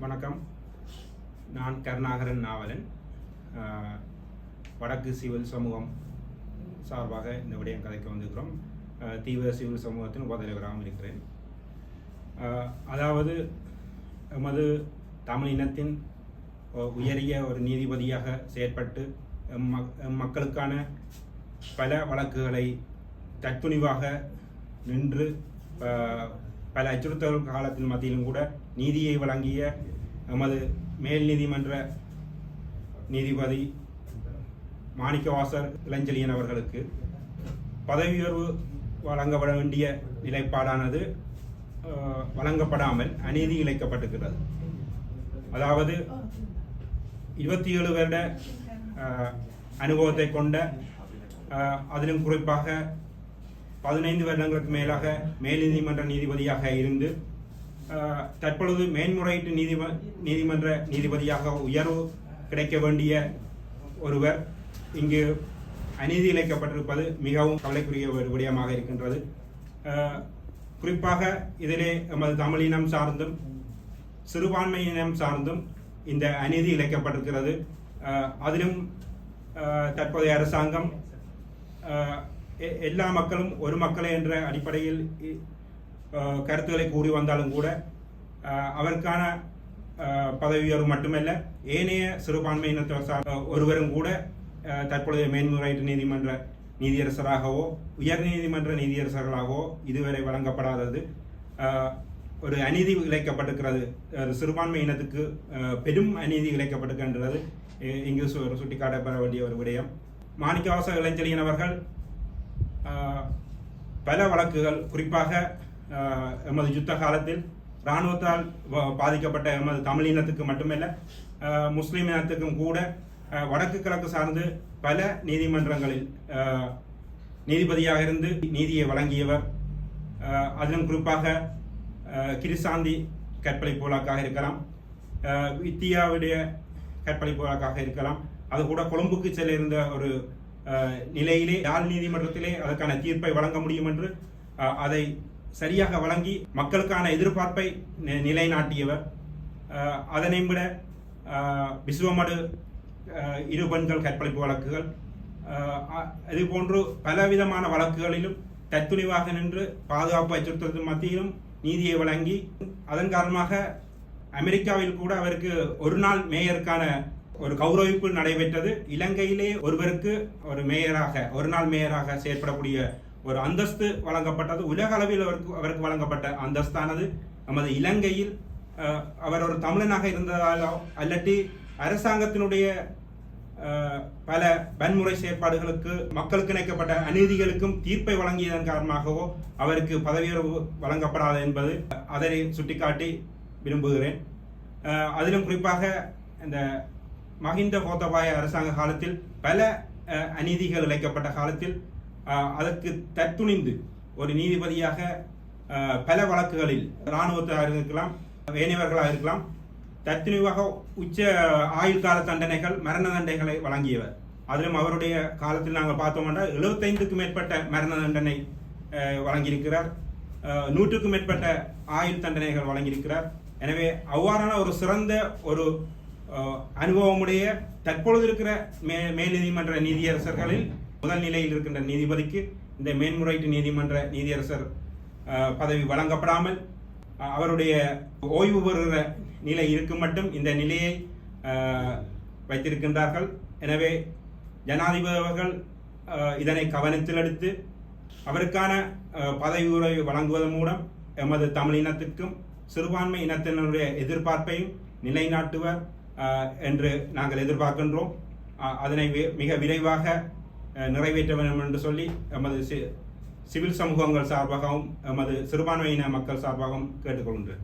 வணக்கம். நான் கருணாகரன் நாவலன். வடக்கு சிவில் சமூகம் சார்பாக இந்த விடயம் கதைக்க வந்திருக்கிறோம். தீவிர சிவில் சமூகத்தின் உபதலைவராகவும் இருக்கிறேன். அதாவது எமது தமிழ் இனத்தின் உயரிய ஒரு நீதிபதியாக செயற்பட்டு மக்களுக்கான பல வழக்குகளை தற்துணிவாக நின்று பல அச்சுறுத்தல் காலத்தின் மத்தியிலும் கூட நீதியை வழங்கிய எமது மேல் நீதிமன்ற நீதிபதி மாணிக்கவாசர் இளஞ்செழியன் அவர்களுக்கு பதவி உயர்வு வழங்கப்பட வேண்டிய நிலைப்பாடானது வழங்கப்படாமல் அநீதி இழைக்கப்பட்டிருக்கிறது. அதாவது 27 வருட அனுபவத்தை கொண்ட அதிலும் குறிப்பாக 15 வருடங்களுக்கு மேலாக மேல் நீதிமன்ற நீதிபதியாக இருந்து தற்பொழுது மேன்முறையீட்டு நீதிமன்ற நீதிபதியாக உயர்வு கிடைக்க வேண்டிய ஒருவர் இங்கு அநீதி இழைக்கப்பட்டிருப்பது மிகவும் கவலைக்குரிய ஒரு விடயமாக இருக்கின்றது. குறிப்பாக இதிலே எமது தமிழினம் சார்ந்தும் சிறுபான்மையினம் சார்ந்தும் இந்த அநீதி இழைக்கப்பட்டிருக்கிறது. அதிலும் தற்போதைய அரசாங்கம் எல்லா மக்களும் ஒரு மக்களே என்ற அடிப்படையில் கருத்துக்களை கூறி வந்தாலும் கூட அவருக்கான பதவி உயர்வு மட்டுமல்ல, ஏனைய சிறுபான்மையினத்தை ஒருவரும் கூட தற்பொழுதைய மேன்முறையீட்டு நீதிமன்ற நீதியரசராகவோ உயர் நீதிமன்ற நீதியரசர்களாகவோ இதுவரை வழங்கப்படாதது ஒரு அநீதி இழைக்கப்பட்டிருக்கிறது. சிறுபான்மை இனத்துக்கு பெரும் அநீதி இழைக்கப்பட்டிருக்கின்றது. இங்கு சுட்டிக்காட்டப்பட வேண்டிய ஒரு விடயம். மாணிக்கவாசர் இளஞ்செழியன் அவர்கள் பல வழக்குகள், குறிப்பாக எமது யுத்த காலத்தில் இராணுவத்தால் பாதிக்கப்பட்ட எமது தமிழ் இனத்துக்கு மட்டுமல்ல முஸ்லீம் இனத்துக்கும் கூட வடக்கு கிழக்கு சார்ந்து பல நீதிமன்றங்களில் நீதிபதியாக இருந்து நீதியை வழங்கியவர். அதிலும் குறிப்பாக கிரிசாந்தி கற்பழிப்பு வழக்காக இருக்கலாம், வித்தியாவுடைய கற்பழிப்பு வழக்காக இருக்கலாம். அது கூட கொழும்புக்கு செல்ல இருந்த ஒரு நிலையிலே யாழ் நீதிமன்றத்திலே அதற்கான தீர்ப்பை வழங்க முடியும் என்று அதை சரியாக வழங்கி மக்களுக்கான எதிர்பார்ப்பை நிலைநாட்டியவர். அதனை விட விசுவமடு 2 பெண்கள் கற்பழிப்பு வழக்குகள், இது போன்று பலவிதமான வழக்குகளிலும் தத்துணிவாக நின்று பாதுகாப்பு அச்சுறுத்தல் மத்தியிலும் நீதியை வழங்கி அதன் காரணமாக அமெரிக்காவில் கூட அவருக்கு ஒரு நாள் மேயருக்கான ஒரு கௌரவிப்பு நடைபெற்றது. இலங்கையிலே ஒருவருக்கு ஒரு நாள் மேயராக செயற்படக்கூடிய ஒரு அந்தஸ்து வழங்கப்பட்டது. உலக அளவில் அவருக்கு வழங்கப்பட்ட அந்தஸ்தானது நமது இலங்கையில் அவர் ஒரு தமிழனாக இருந்ததாலோ அல்லட்டி அரசாங்கத்தினுடைய பல வன்முறை செயற்பாடுகளுக்கு மக்களுக்கு இணைக்கப்பட்ட அநீதிகளுக்கும் தீர்ப்பை வழங்கியதன் காரணமாகவோ அவருக்கு பதவி உயர்வு வழங்கப்படாது என்பது அதனை சுட்டிக்காட்டி விரும்புகிறேன். அதிலும் குறிப்பாக இந்த மஹிந்த கோத்தபாய அரசாங்க காலத்தில் பல அநீதிகள் இழைக்கப்பட்ட காலத்தில் அதற்கு தற்துணிந்து ஒரு நீதிபதியாக பல வழக்குகளில் இராணுவத்தாக இருக்கலாம், ஏனையவர்களாக இருக்கலாம், தற்துணிவாக உச்ச ஆயுள் கால தண்டனைகள், மரண தண்டனைகளை வழங்கியவர். அதிலும் அவருடைய காலத்தில் நாங்கள் பார்த்தோம்னா 75க்கும் மேற்பட்ட மரண தண்டனை வழங்கியிருக்கிறார், 100க்கும் மேற்பட்ட ஆயுள் தண்டனைகள் வழங்கியிருக்கிறார். எனவே அவ்வாறான ஒரு சிறந்த ஒரு அனுபவமுடைய தற்பொழுது இருக்கிற மேல் நீதிமன்ற நீதியரசர்களில் முதல் நிலையில் இருக்கின்ற நீதிபதிக்கு இந்த மேன்முறையீட்டு நீதிமன்ற நீதியரசர் பதவி வழங்கப்படாமல் அவருடைய ஓய்வு பெறுகிற நிலை இருக்கும் மட்டும் இந்த நிலையை வைத்திருக்கின்றார்கள். எனவே ஜனாதிபதி அவர்கள் இதனை கவனத்தில் எடுத்து அவருக்கான பதவி உயர்வை வழங்குவதன் மூலம் எமது தமிழ் இனத்திற்கும் சிறுபான்மை இனத்தினருடைய எதிர்பார்ப்பையும் நிலைநாட்டுவர் என்று நாங்கள் எதிர்பார்க்கின்றோம். அதனை மிக விரைவாக நிறைவேற்ற வேண்டும் என்று சொல்லி எமது சிவில் சமூகங்கள் சார்பாகவும் எமது சிறுபான்மையின மக்கள் சார்பாகவும் கேட்டுக்கொள்கின்றேன்.